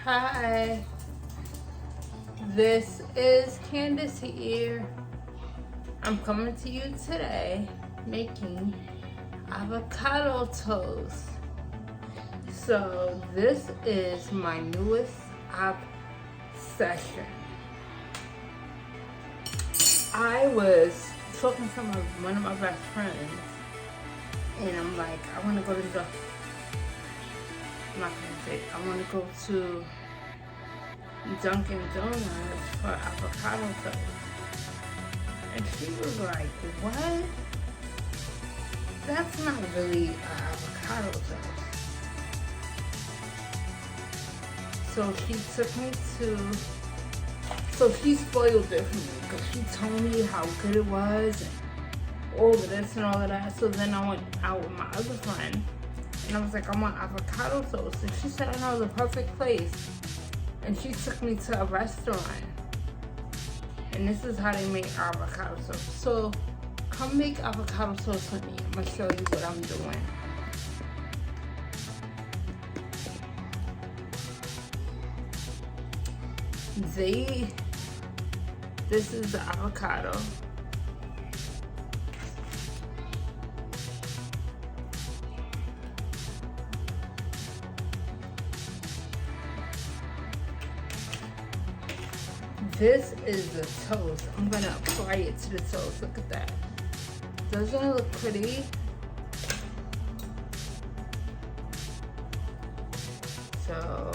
Hi, this is Candace here. I'm coming to you today making avocado toast. So this is my newest obsession. I was talking to one of my best friends and I'm like, I want to go to the, I'm not gonna say, I want to go to Dunkin' Donuts for avocado toast. And she was like, what? That's not really an avocado toast. So she took me to, so she spoiled it for me because she told me how good it was and all of this and all of that. So then I went out with my other friend and I was like, I want avocado toast. And she said, I know the perfect place. And she took me to a restaurant. And this is how they make avocado toast. So come make avocado toast with me. I'm gonna show you what I'm doing. This is the avocado. This is the toast. I'm gonna apply it to the toast. Look at that. Doesn't it look pretty? So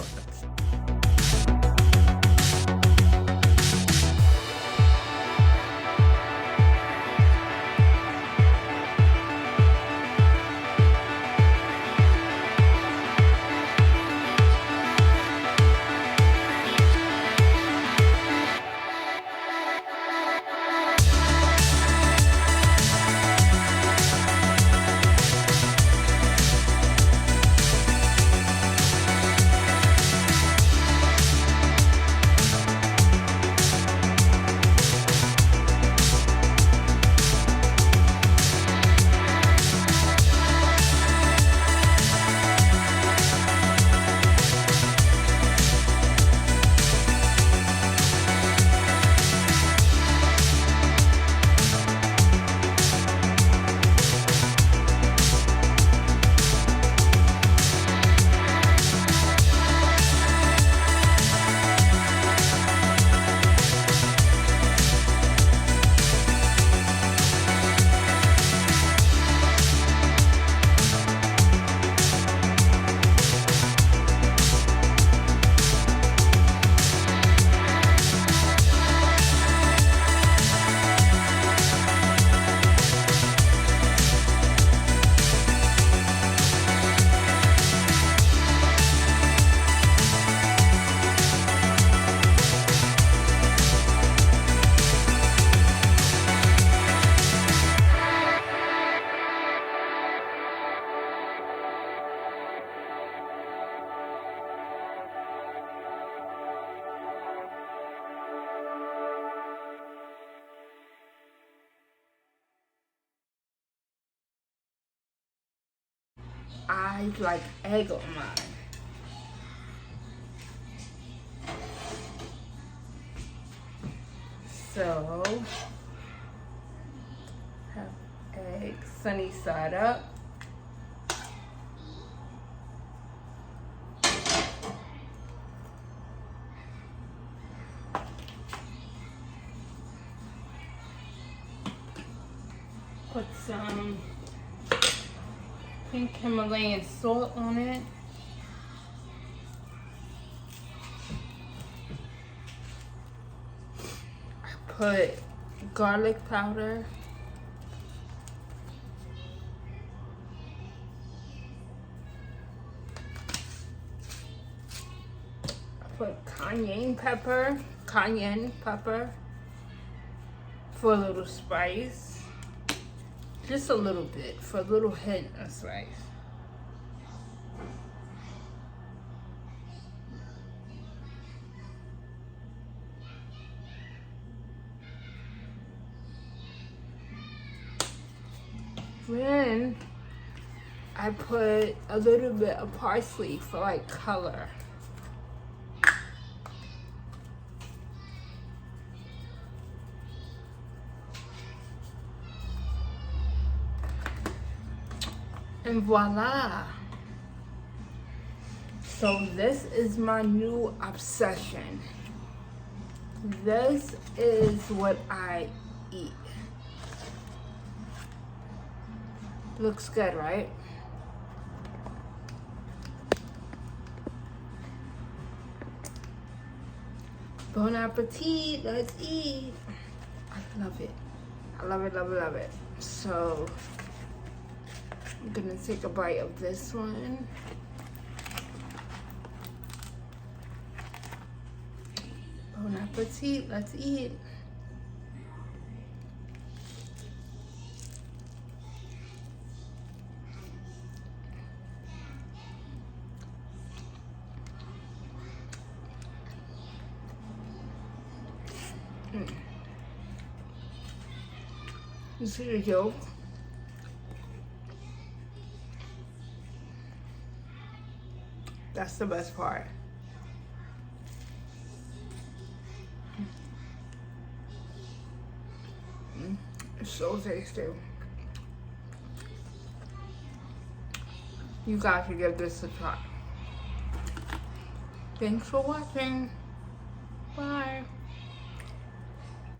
I like egg on mine. So, have egg sunny side up. Put some pink Himalayan salt on it. I put garlic powder. I put cayenne pepper for a little spice. Just a little bit, for a little hint of spice. Then I put a little bit of parsley for like color. And voila. So this is my new obsession. This is what I eat. Looks good, right? Bon appetit, let's eat. I love it. I love it, love it, love it. So I'm gonna take a bite of this one. Bon appetit, let's eat. You see the yolk? That's the best part. It's so tasty. You guys should give this a try. Thanks for watching. Bye.